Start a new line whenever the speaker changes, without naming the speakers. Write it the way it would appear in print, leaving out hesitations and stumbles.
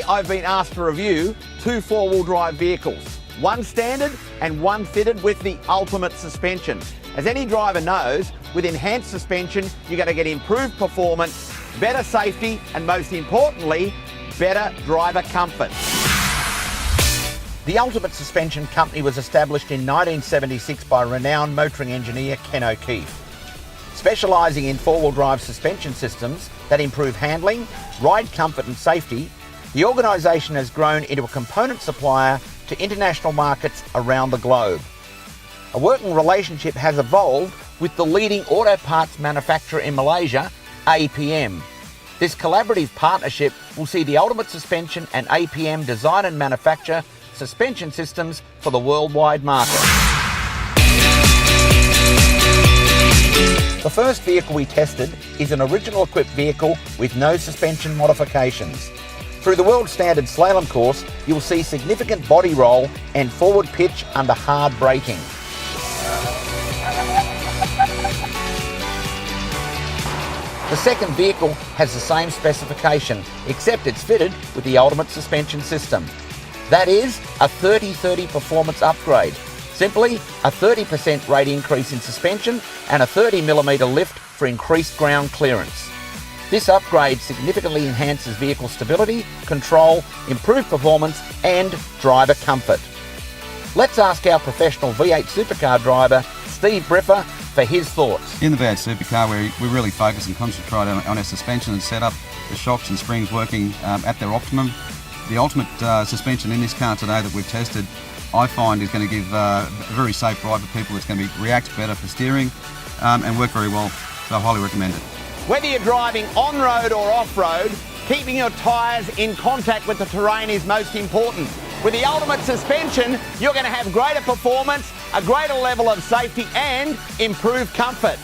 I've been asked to review two four-wheel drive vehicles, one standard and one fitted with the ultimate suspension. As any driver knows, with enhanced suspension, you're going to get improved performance, better safety, and most importantly, better driver comfort. The Ultimate Suspension Company was established in 1976 by renowned motoring engineer Ken O'Keefe. Specialising in four-wheel drive suspension systems that improve handling, ride comfort and safety, the organisation has grown into a component supplier to international markets around the globe. A working relationship has evolved with the leading auto parts manufacturer in Malaysia, APM. This collaborative partnership will see the Ultimate Suspension and APM design and manufacture suspension systems for the worldwide market. The first vehicle we tested is an original equipped vehicle with no suspension modifications. Through the world standard Slalom Course, you'll see significant body roll and forward pitch under hard braking. The second vehicle has the same specification, except it's fitted with the Ultimate Suspension System. That is a 30-30 performance upgrade. Simply a 30% rate increase in suspension and a 30mm lift for increased ground clearance. This upgrade significantly enhances vehicle stability, control, improved performance and driver comfort. Let's ask our professional V8 supercar driver, Steve Briffa, for his thoughts.
In the V8 supercar, we really focus and concentrate on our suspension and setup, the shocks and springs working at their optimum. The ultimate suspension in this car today that we've tested, I find is going to give a very safe ride for people. It's going to react better for steering and work very well, so I highly recommend it.
Whether you're driving on-road or off-road, keeping your tyres in contact with the terrain is most important. With the Ultimate Suspension, you're going to have greater performance, a greater level of safety and improved comfort.